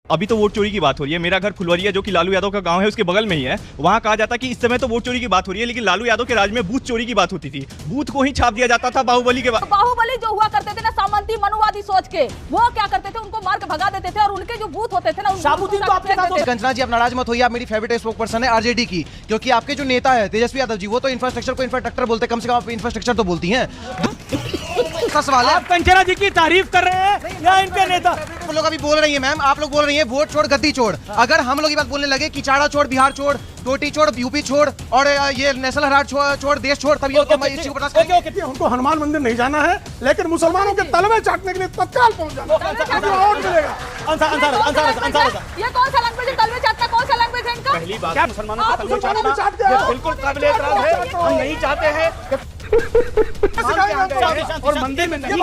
अभी तो वोट चोरी की बात हो रही है। मेरा घर फुलवरिया जो कि लालू यादव का गांव है उसके बगल में ही है। वहां कहा जाता कि इस समय तो वोट चोरी की बात हो रही है, लेकिन लालू यादव के राज में बूथ चोरी की बात होती थी। बूथ को ही छाप दिया जाता था बाहुबली के बाद। बाहुबली जो हुआ करते थे ना सामंती मनुवादी सोच के, वो क्या करते थे, उनको मार के भगा देते थे और उनके जो बूथ होते थे ना शाहबुद्दीन तो आपके साथ। कंचना जी आप नाराज मत होइए, आप मेरी फेवरेट स्पोक पर्सन है आरजेडी की, क्योंकि आपके जो नेता है तेजस्वी यादव जी वो तो इंफ्रास्ट्रक्चर को इंफ्रास्ट्रक्चर बोलते, कम से कम आप इंफ्रास्ट्रक्चर तो बोलती हैं। सवाल है आप कंचना जी की तारीफ कर रहे हैं या इनके नेता? लोग अभी बोल रही है मैम, आप लोग बोल रही हैं वोट छोड़ गद्दी छोड़। अगर हम लोग ये बात बोलने लगे कि चाड़ा छोड़, बिहार छोड़, टोटी छोड़, यूपी छोड़ और ये नेशनल हेराल्ड छोड़, देश छोड़, तब ये उनको हनुमान मंदिर नहीं जाना है, लेकिन मुसलमानों के तलवे चाटने के लिए तत्काल पहुंच जाना। वोट मिलेगा। ये कौन सा लैंग्वेज है? तलवे चाटना कौन सा लैंग्वेज है इनका? पहली बात मुसलमानों का तलवे चाटना बिल्कुल काबिल एतराज है। हम नहीं चाहते हैं और मंदिर में नहीं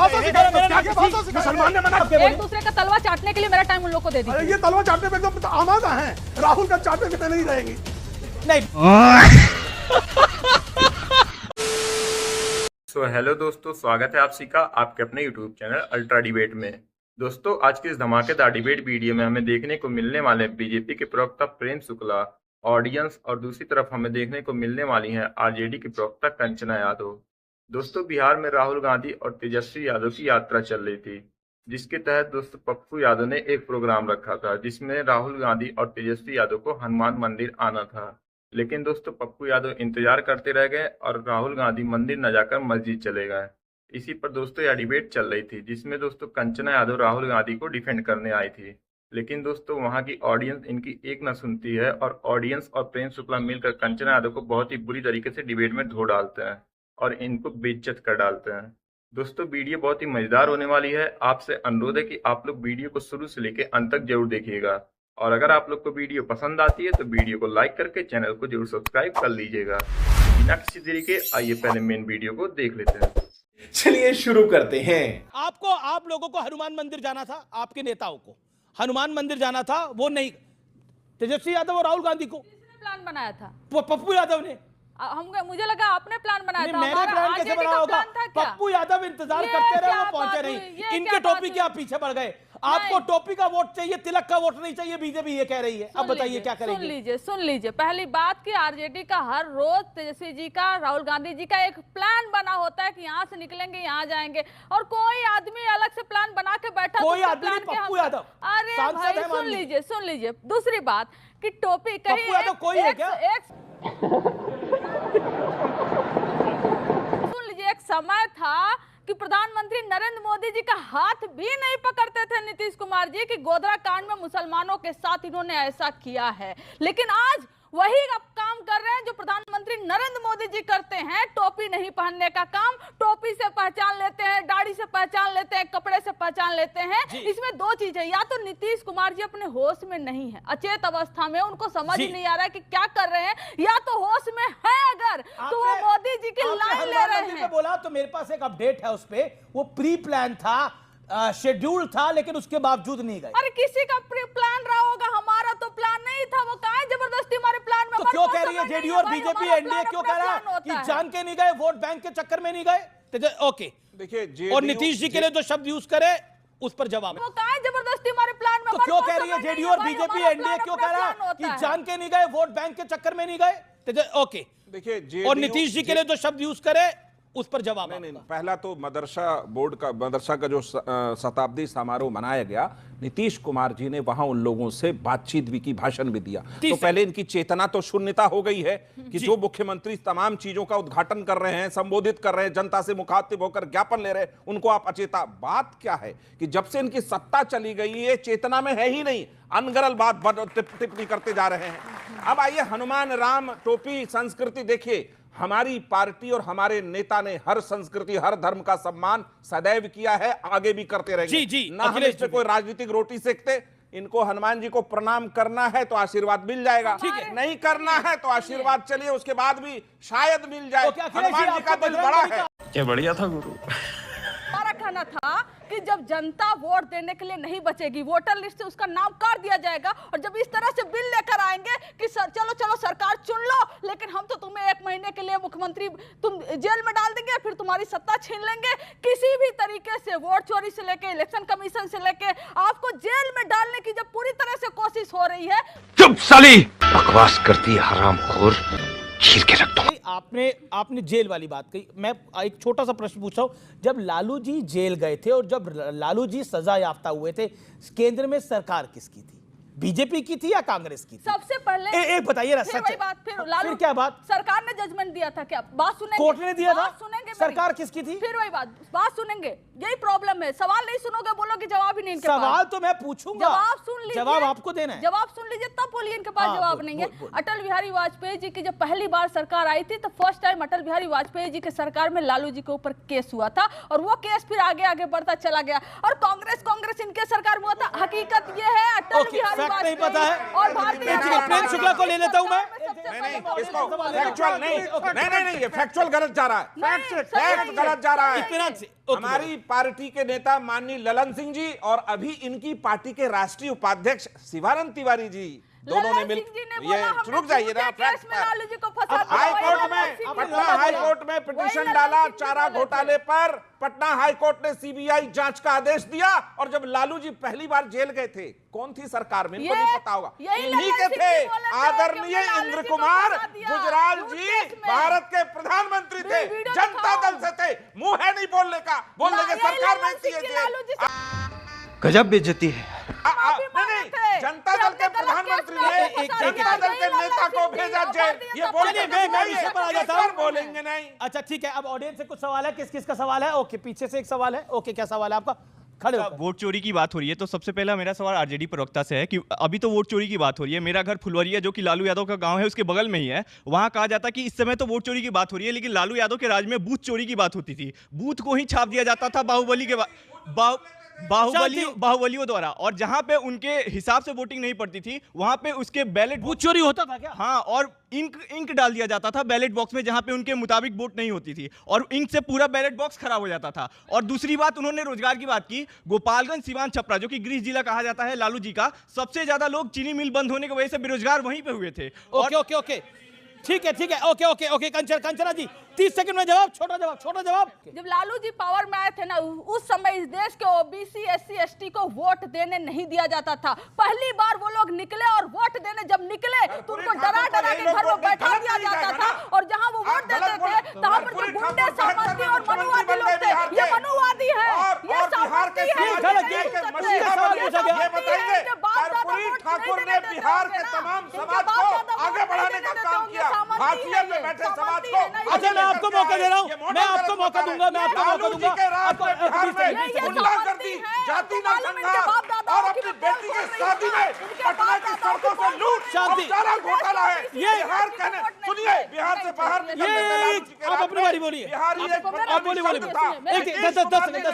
मुसलमान ने मना किया। एक दूसरे का तलवा चाटने के लिए मेरा टाइम उन लोग को दे दीजिए। ये तलवा चाटने पे एकदम आमादा है, राहुल का चाटने पे नहीं रहेंगी। नहीं। हेलो दोस्तों, स्वागत है आप सभी का आपके अपने यूट्यूब चैनल अल्ट्रा डिबेट में। दोस्तों, आज के इस धमाकेदार डिबेट वीडियो में हमें देखने को मिलने वाले बीजेपी के प्रवक्ता प्रेम शुक्ला ऑडियंस और दूसरी तरफ हमें देखने को मिलने वाली है आरजेडी की प्रवक्ता कंचना यादव। दोस्तों, बिहार में राहुल गांधी और तेजस्वी यादव की यात्रा चल रही थी, जिसके तहत दोस्तों पप्पू यादव ने एक प्रोग्राम रखा था जिसमें राहुल गांधी और तेजस्वी यादव को हनुमान मंदिर आना था। लेकिन दोस्तों पप्पू यादव इंतजार करते रह गए और राहुल गांधी मंदिर न जाकर मस्जिद चले गए। इसी पर दोस्तों यह डिबेट चल रही थी जिसमें दोस्तों कंचना यादव राहुल गांधी को डिफेंड करने आई थी। लेकिन दोस्तों वहां की ऑडियंस इनकी एक न सुनती है और ऑडियंस और प्रेम शुक्ला मिलकर कंचना यादव को बहुत ही बुरी तरीके से डिबेट में धो डालते हैं और इनको बेइज्जत कर डालते हैं। दोस्तों वीडियो बहुत ही मजेदार होने वाली है। आपसे अनुरोध है कि आप लोग वीडियो को शुरू से लेकर अंत तक जरूर देखिएगा और अगर आप लोग को वीडियो पसंद आती है तो वीडियो को लाइक करके चैनल को जरूर सब्सक्राइब कर लीजिएगा। बिना किसी देरी के आइए पहले मेन वीडियो को देख लेते हैं। चलिए शुरू करते हैं। आप लोगों को हनुमान मंदिर जाना था, आपके नेताओं को हनुमान मंदिर जाना था, वो नहीं। तेजस्वी यादव और राहुल गांधी को प्लान बनाया था पप्पू यादव ने। मुझे लगा आपने प्लान बनाया था। मेरे प्लान कैसे बना होगा? पप्पू यादव इंतजार करते रहे, वो पहुंचे नहीं। इनके टोपी के आप पीछे बढ़ गए। आपको टोपी का वोट चाहिए, तिलक का वोट नहीं चाहिए, बीजेपी ये कह रही है। अब बताइए क्या करेंगे? सुन लीजिए पहली बात कि आरजेडी का हर रोज तेजस्वी जी का, राहुल गांधी जी का एक प्लान बना होता है कि यहाँ से निकलेंगे, यहाँ जाएंगे, और कोई आदमी अलग से प्लान बना के बैठा। कोई आदमी पप्पू यादव। अरे भाई सुन लीजिए दूसरी बात कि टोपी कहीं पप्पू यादव कोई है क्या? सुन लीजिए, एक समय था कि प्रधानमंत्री नरेंद्र मोदी जी का हाथ भी नहीं पकड़ते थे नीतीश कुमार जी कि गोधरा कांड में मुसलमानों के साथ इन्होंने ऐसा किया है। लेकिन आज वही अब काम कर रहे हैं जो प्रधानमंत्री नरेंद्र मोदी जी करते हैं। टोपी नहीं पहनने का काम, टोपी से पहचान लेते हैं, दाढ़ी से पहचान लेते हैं, कपड़े से पहचान लेते हैं। इसमें दो चीजें, या तो नीतीश कुमार जी अपने होश में नहीं है, अचेत अवस्था में, उनको समझ ही नहीं आ रहा है कि क्या कर रहे हैं, या तो होश में है अगर तो वो मोदी जी की लाइन ले रहे हैं। बोला तो मेरे पास एक अपडेट है, उस पे वो प्री प्लान था, शेड्यूल था, लेकिन उसके बावजूद नहीं गए। अरे किसी का प्री प्लान रहा होगा, हमारा तो प्लान नहीं था। वो कहा जबरदस्ती हमारे प्लान में। तो क्यों कह रही है जेडीयू और बीजेपी, एनडीए क्यों कह रहा है कि जान के नहीं गए, वोट बैंक के चक्कर में नहीं गए? ओके देखिए, और नीतीश जी के लिए जो शब्द यूज करे उस पर जवाब। वो कहा जबरदस्ती हमारे प्लान में। तो क्यों कह रही है जेडीयू और बीजेपी, एनडीए क्यों कह रहा है कि जान के नहीं गए, वोट बैंक के चक्कर में नहीं गए? ओके देखिए, और नीतीश जी के लिए जो शब्द यूज करे उस पर जवाब। नहीं, पहला तो मदरसा का जो शताब्दी समारोह मनाया गया, नीतीश कुमार जी ने वहां उन लोगों से बातचीत भी की, भाषण भी दिया। तो पहले इनकी चेतना तो शून्यता हो गई है कि जो मुख्यमंत्री तमाम चीजों का उद्घाटन कर रहे हैं, संबोधित कर रहे हैं, जनता से मुखातिब होकर ज्ञापन ले रहे हैं, उनको आप अचेता। बात क्या है कि जब से इनकी सत्ता चली गई ये चेतना में है ही नहीं, अनगरल बात टिप्पणी करते जा रहे हैं। अब आइए हनुमान राम टोपी संस्कृति देखिए, हमारी पार्टी और हमारे नेता ने हर संस्कृति, हर धर्म का सम्मान सदैव किया है, आगे भी करते रहेंगे। ना हम इस पे कोई राजनीतिक रोटी सेकते। इनको हनुमान जी को प्रणाम करना है तो आशीर्वाद मिल जाएगा, नहीं करना है तो आशीर्वाद चलिए उसके बाद भी शायद मिल जाए। हनुमान जी का दिल बड़ा है। क्या बढ़िया था गुरु। कहना था कि जब जनता वोट देने के लिए नहीं बचेगी, वोटर लिस्ट से उसका नाम काट दिया जाएगा, और जब इस तरह से बिल लेकर आएंगे कि चलो चलो सरकार चुन लो, लेकिन हम तो तुम्हें 1 महीने के लिए मुख्यमंत्री तुम जेल में डाल देंगे, फिर तुम्हारी सत्ता छीन लेंगे, किसी भी तरीके से वोट चोरी से लेके इलेक्शन कमीशन से लेके आपको जेल में डालने की जब पूरी तरह से कोशिश हो रही है। चुप साली, बकवास करती है हरामखोर, छील के रख दो। आपने जेल वाली बात कही, मैं एक छोटा सा प्रश्न पूछ रहा हूं, जब लालू जी जेल गए थे और जब लालू जी सजा याफ्ता हुए थे, केंद्र में सरकार किसकी थी, बीजेपी की थी या कांग्रेस की थी? सबसे पहले एक बताइए ना, फिर वही बात, फिर क्या बात? सरकार ने जजमेंट दिया था, क्या बात सुनेंगे? कोर्ट ने दिया था, सुनेंगे? सरकार किसकी थी? फिर वही बात सुनेंगे, यही प्रॉब्लम है, सवाल नहीं सुनोगे, बोलोगे जवाब ही नहीं इनके पास। सवाल तो मैं पूछूंगा, जवाब सुन लीजिए, जवाब आपको देना है, जवाब सुन लीजिए तब बोलिए, इनके पास जवाब नहीं है। अटल बिहारी वाजपेयी जी की जब पहली बार सरकार आई थी तो फर्स्ट टाइम अटल बिहारी वाजपेयी जी के सरकार में लालू जी के ऊपर केस हुआ था, और वो केस फिर आगे आगे बढ़ता चला गया, और कांग्रेस इनके सरकार में हुआ था। हकीकत ये है अटल बिहारी वाजपेयी पता है और भारतीय प्रेम शुक्ला को ले लेता हूं मैं। नहीं, ये फैक्चुअल गलत जा रहा है, फैक्ट गलत जा रहा है। हमारी पार्टी के नेता माननीय ललन सिंह जी और अभी इनकी पार्टी के राष्ट्रीय उपाध्यक्ष शिवानंद तिवारी जी दोनों ने मिल ये रुक जाइए ना, पटना हाई कोर्ट में पिटीशन डाला चारा घोटाले पर, पटना हाई कोर्ट ने सीबीआई जांच का आदेश दिया, और जब लालू जी पहली बार जेल गए थे, कौन थी सरकार में, इनको नहीं पता होगा, इन्हीं के थे, आदरणीय इंद्र कुमार गुजराल जी भारत के प्रधानमंत्री थे, जनता दल से थे, मुंह है नहीं बोलने का, बोलने के सरकार में थी। गजब बेइज्जती है। नहीं, जनता दल के प्रधानमंत्री ने जनता दल के नेता को भेजा जेल, ये बोलेंगे नहीं। अच्छा ठीक है, अब ऑडियंस से कुछ सवाल है, किस किस का सवाल है? ओके, पीछे से एक सवाल है। ओके, क्या सवाल है आपका? खड़े होकर। वोट चोरी की बात हो रही है, तो सबसे पहला मेरा सवाल आरजेडी प्रवक्ता से है कि अभी तो वोट चोरी की बात हो रही है, मेरा घर फुलवरिया जो कि लालू यादव का गांव है उसके बगल में ही है, वहां कहा जाता कि इस समय तो वोट चोरी की बात हो रही है, लेकिन लालू यादव के राज में बूथ चोरी की बात होती थी, बूथ को ही छाप दिया जाता था बाहुबलियों द्वारा, और जहां पे उनके हिसाब से वोटिंग नहीं पड़ती थी वहां पे उसके बैलेट बूथ चोरी होता था क्या? हाँ, और इंक डाल दिया जाता था बैलेट बॉक्स में जहां पे उनके मुताबिक वोट नहीं होती थी, और इंक से पूरा बैलेट बॉक्स खराब हो जाता था। और दूसरी बात, उन्होंने रोजगार की बात की, गोपालगंज सिवान छपरा जो कि गृह जिला कहा जाता है लालू जी का, सबसे ज्यादा लोग चीनी मिल बंद होने की वजह से बेरोजगार वहीं पे हुए थे। ओके, ठीक है, ओके, कंचना जी 30 सेकंड में जवाब, छोटा जवाब। जब लालू जी पावर में आए थे ना, उस समय इस देश के ओबीसी एससी एसटी को वोट देने नहीं दिया जाता था। पहली बार वो लोग निकले और वोट देने जब निकले तो उनको डरा के घर में बैठा दिया जाता था, और जहां वो वोट देते थे वहां पर जो गुंडे सामंती और मनुवादी लोग थे, ये मनुवादी है, ये सामंती है। ये बताइए कर्पूरी ठाकुर ने बिहार के तमाम समाज को आगे बढ़ाने का काम किया, हाशिए में बैठे समाज को। अच्छा, मैं आपको मौका दे रहा हूं, मैं आपको मौका दूंगा। गुंडागर्दी, जाति नरसंहार और अपनी बेटी की शादी में पटना की सड़कों से लूट, शांति, चारा घोटाला है ये बिहार कहने। सुनिए, बिहार से बाहर निकलने, आप अपनी बारी बोलिए, बिहार आप बोलिए,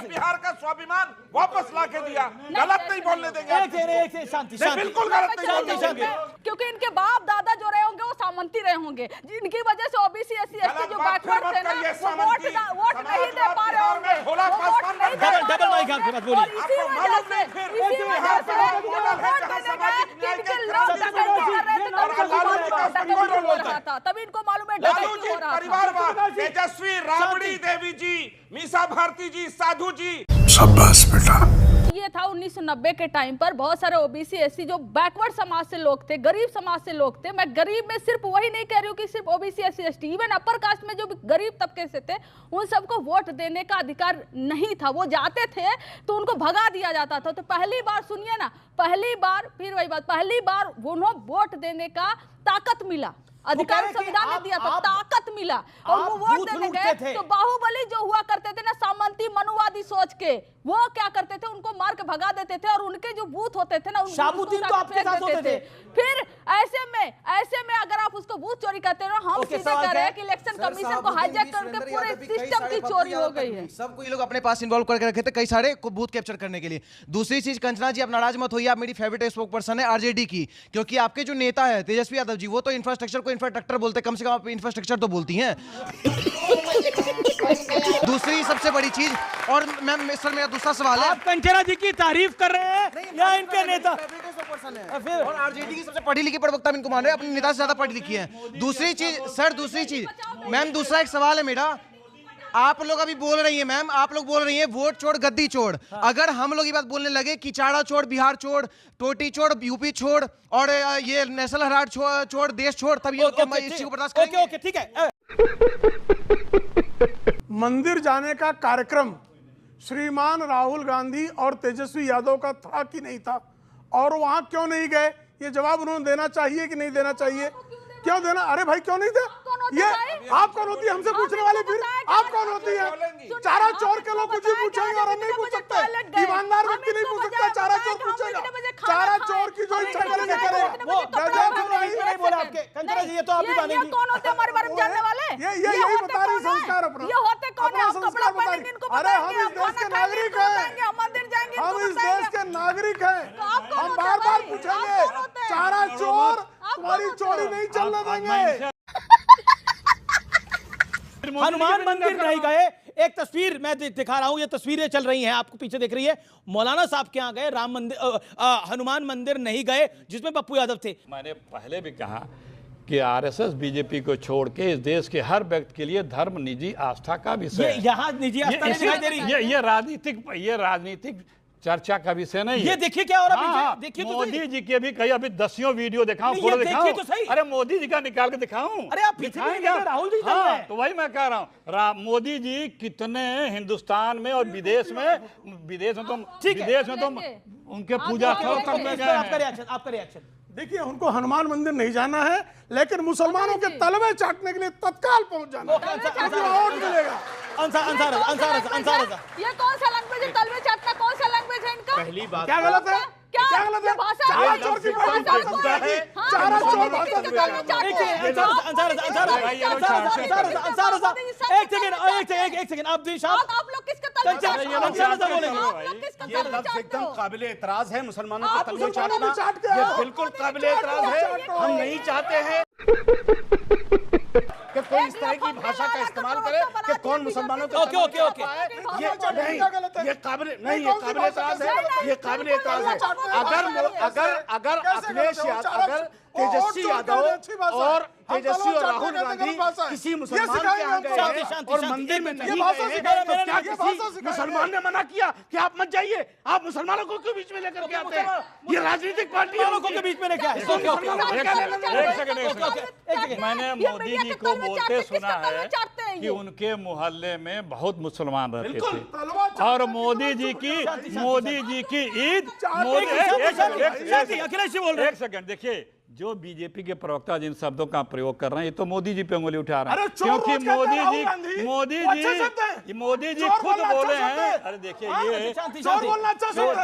बिहार का स्वाभिमान वापस ला के दिया, गलत नहीं बोलने देंगे, शांति, बिल्कुल गलत नहीं बोलने देंगे, क्योंकि इनके बाप दादा जो रहे होंगे वो सामंती रहे होंगे, जिनकी वजह से ओबीसी एससी एसटी जो बैकवर्ड थे ना, वोट नहीं दे पा रहे होंगे। डबल माइक आपके पास, बोलिए। आपको मालूम नहीं फिर बिहार से मॉडल है जहां सामाजिक न्याय के तभी इनको मालूम है लालू जी परिवारवाद, तेजस्वी, राबड़ी देवी जी, मीसा भारती जी, साधु जी। शाबाश बेटा। ये था 1990 के टाइम पर बहुत सारे ओबीसी एससी जो बैकवर्ड समाज से लोग थे, गरीब समाज से लोग थे। मैं गरीब में सिर्फ वही नहीं कह रही हूँ कि सिर्फ OBC SC ST, even upper caste में जो गरीब तबके से थे उन सबको वोट देने का अधिकार नहीं था। वो जाते थे तो उनको भगा दिया जाता था। तो पहली बार सुनिए ना, पहली बार फिर वही बात, पहली बार उन्हें वोट देने का ताकत मिला, अधिकार संविधान ने दिया था, ताकत मिला, और वो वोट देने गए तो बाहुबली जो हुआ करते थे ना, सामंती मनुवादी सोच के, वो क्या करते थे, उनको मार के भगा देते थे, और उनके जो बूथ होते थे ना, शामुद्दीन तो आपके साथ होते थे। फिर ऐसे में अगर आप उसको बूथ चोरी करते हो, हम सीधे कह रहे हैं कि इलेक्शन कमीशन को हाईजैक करके पूरे सिस्टम की चोरी हो गई है। सबको ये लोग अपने पास इन्वॉल्व करके रखे थे कई सारे बूथ कैप्चर करने के लिए। दूसरी चीज, कंचना जी आप नाराज मत होइए, आप मेरी फेवरेट स्पोक पर्सन है आरजेडी की, क्योंकि आपके जो नेता है तेजस्वी यादव जी, वो तो इंफ्रास्ट्रक्चर को इंफ्रास्ट्रक्चर बोलते, कम से कम आप इंफ्रास्ट्रक्चर तो बोलती हैं। दूसरी सबसे बड़ी चीज, और मैम सर मेरा दूसरा सवाल है, आप कंचना जी की तारीफ कर रहे हैं या इनके नेता? फिर और आरजेडी की सबसे पढ़ी लिखी प्रवक्ता इनको मान रहे हैं, अपने नेता से ज्यादा पढ़ी लिखी है। दूसरी चीज सर, दूसरी चीज मैम, दूसरा एक सवाल है मेरा, आप लोग अभी बोल रही हैं मैम, आप लोग बोल रही हैं वोट छोड़ गद्दी छोड़। अगर हम लोग ये बात बोलने लगे कि चाड़ा छोड़ बिहार छोड़, टोटी छोड़ यूपी छोड़, और ये नेशनल हेराल्ड छोड़ देश छोड़, तब ये इस चीज को बर्दाश्त करेंगे? ओके ठीक है। मंदिर जाने का कार्यक्रम श्रीमान राहुल गांधी और तेजस्वी यादव का था कि नहीं था, और वहां क्यों नहीं गए, ये जवाब उन्होंने देना चाहिए कि नहीं देना चाहिए? क्यों देना? अरे भाई क्यों नहीं दे? ये आप कौन होती है हमसे पूछने वाले? फिर आप कौन होती है? चारा चोर के लोग कुछ भी पूछेंगे और हम नहीं पूछ सकते? ईमानदार व्यक्ति नहीं पूछ सकता, चारा चोर पूछेगा। चारा चोर की जो इच्छा करेगा करेगा। वो नहीं बोला आपके कंचना जी, ये तो आप भी मानेंगी। कौन होते हमारे बारे में जानने वाले? ये यही बता रही संस्कार अपना। ये होते कौन है? आप कपड़ा पहनेंगे इनको अरे हम बताएंगे, इस देश के खाना खाएंगे नागरिक इनको हैं, बताएंगे, हम मंदिर जाएंगे हम इनको इस देश बताएंगे। के नागरिक हैं। आप कौन हम होते बार हैं बार भाई? पूछेंगे, आप कौन होते हैं? चारा चोर तुम्हारी कौन होते चोरी हैं? नहीं चलने देंगे। हनुमान मंदिर नहीं गए। एक तस्वीर मैं दिखा रहा हूं, ये तस्वीरें चल रही हैं, आपको पीछे दिख रही है। मौलाना साहब के यहाँ गए, राम मंदिर हनुमान मंदिर नहीं गए, जिसमें पप्पू यादव थे। मैंने पहले भी कहा कि आरएसएस बीजेपी को छोड़ के इस देश के हर व्यक्ति के लिए धर्म निजी आस्था का विषय ये है। यहाँ निजी आस्था नहीं दिखाई दे रही। ये राजनीतिक चर्चा का विषय नहीं है। ये देखिए क्या हो रहा है हाँ, पीछे, देखिए तो मोदी सही। जी के भी कई अभी दसियों वीडियो दिखाऊं, नहीं, फोटो ये दिखाऊं। देखिए तो सही। अरे मोदी जी का निकाल के दिखाऊं? अरे आप पीछे दिखाएंगे नहीं आप? देख रहे, राहुल जी चल रहे हाँ, हैं। तो वही मैं कह रहा हूँ, मोदी जी कितने हिंदुस्तान में और विदेश में ठीक है। उनके पूजा स्थल करने इस गए पर हैं। आपका रिएक्शन। देखिए उनको हनुमान मंदिर नहीं जाना है, लेकिन मुसलमानों के तलवे चाटने के लिए तत्काल पहुंच जाना है। क्योंकि वोट मिलेगा। ये कौन सा लैंग्वेज है? तलवे चाटना कौन सा लैंग्वेज है इनका? पहली बात, क्या गलत है? क्या क्या गलत है? भाषा चारा है? चोर की भाषा बड़ी कौन भाषा है? है। हाँ, चारा मोदी चोर जी भाषा किसके तलवे चाटते हैं? एक सेकंड आप आप लोग किसके तलवे चाटते हो? आप लोग किसके ये तलवे लफ्ज चाटते एकदम हो? काबिल एतराज है। मुसलमानों आप का तलवे मुसलमानों चाटना को चाट के ये आओ। बिल्कुल काबिल एतराज है। हम नहीं चाहते हैं कि कोई इस तरह की भाषा का इस्तेमाल करे कि कौन मुसलमानों को ओके, ओके, ओके। ये नहीं, ये काबिल नहीं, ये काबिल एतराज है। ये काबिल एतराज है। अगर अखिलेश यादव, अगर तेजस्वी यादव और तेजस्वी और राहुल गांधी किसी मुसलमान के यहाँ गए हैं और मंदिर में नहीं गए हैं, तो क्या किसी मुसलमान ने मना किया कि आप मत जाइए? आप मुसलमानों को क्यों बीच में लेकर के आते हैं? ये राजनीतिक पार्टी है, लोगों के बीच में क्या है? मैंने मोदी जी को बोलते सुना है कि उनके मोहल्ले में बहुत मुसलमान रहते थे, और मोदी जी की ईद, अखिलेश जी बोल रहे हैं। एक सेकंड देखिए, जो बीजेपी के प्रवक्ता जिन शब्दों का प्रयोग कर रहे हैं, ये तो मोदी जी पे उंगली उठा रहे हैं, अरे चोर क्योंकि रोज कहते हैं राहुल गांधी। मोदी जी चोर खुद बोलना बोले अच्छा शब्द हैं। है। अरे देखिए, हाँ, ये चोर बोलना अच्छा शब्द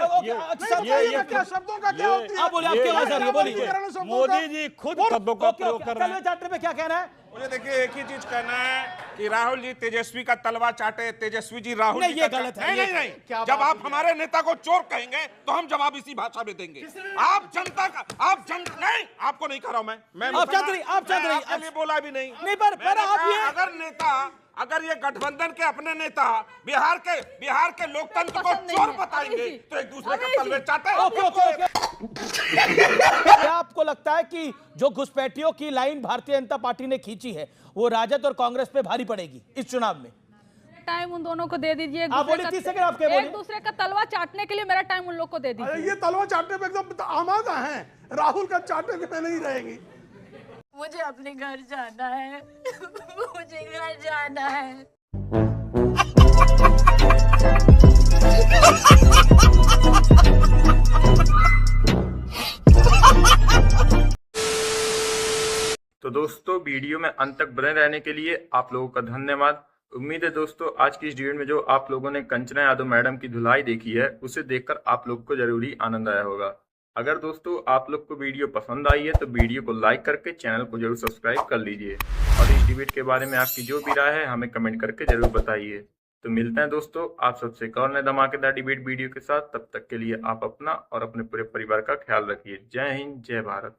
है। ये क्या शब्दों का क्या होती है? आप बोलिए, आपके आवाज आ रही है, बोलिए। मोदी जी खुद शब्दों का प्रयोग कर रहे हैं। तलवे चाटने पे क्या कहना है? मुझे देखिए एक ही चीज कहना है कि राहुल जी तेजस्वी का तलवा चाटे, तेजस्वी जी राहुल नहीं, जी ये का गलत है, नहीं ये- नहीं नहीं, जब आप हमारे नेता को चोर कहेंगे तो हम जवाब इसी भाषा में देंगे। आप जनता का, आप जनता नहीं, आपको नहीं कह रहा हूं मैं आप मुसलमान- चाहते नहीं, आप चाहते मैं नहीं। आपके लिए बोला भी नहीं। नहीं, पर मैंने आप कहा, ये- अगर नेता, अगर ये गठबंधन के अपने नेता बिहार के लोकतंत्र को पसंद नहीं चोर है। बताएंगे अभी तो एक दूसरे अभी का तलवे चाटे। Okay, okay, okay. क्या आपको लगता है कि जो घुसपैठियों की लाइन भारतीय जनता पार्टी ने खींची है, वो राजद और कांग्रेस पे भारी पड़ेगी इस चुनाव में? टाइम उन दोनों को दे दीजिए। आप बोलिए, 30 सेकंड आपके बोलिए। एक दूसरे का तलवा चाटने के लिए मेरा टाइम उन लोग को दे दीजिए। अरे ये तलवा चाटने पे एकदम आमादा है। राहुल का चाटने के पे नहीं रहेगी। मुझे अपने घर जाना है। मुझे घर जाना है। तो दोस्तों, वीडियो में अंत तक बने रहने के लिए आप लोगों का धन्यवाद। उम्मीद है दोस्तों, आज की इस वीडियो में जो आप लोगों ने कंचना यादव मैडम की धुलाई देखी है, उसे देखकर आप लोग को जरूरी आनंद आया होगा। अगर दोस्तों आप लोग को वीडियो पसंद आई है तो वीडियो को लाइक करके चैनल को जरूर सब्सक्राइब कर लीजिए, और इस डिबेट के बारे में आपकी जो भी राय है हमें कमेंट करके जरूर बताइए। तो मिलते हैं दोस्तों आप सबसे एक और नए धमाकेदार डिबेट वीडियो के साथ। तब तक के लिए आप अपना और अपने पूरे परिवार का ख्याल रखिए। जय हिंद, जय भारत।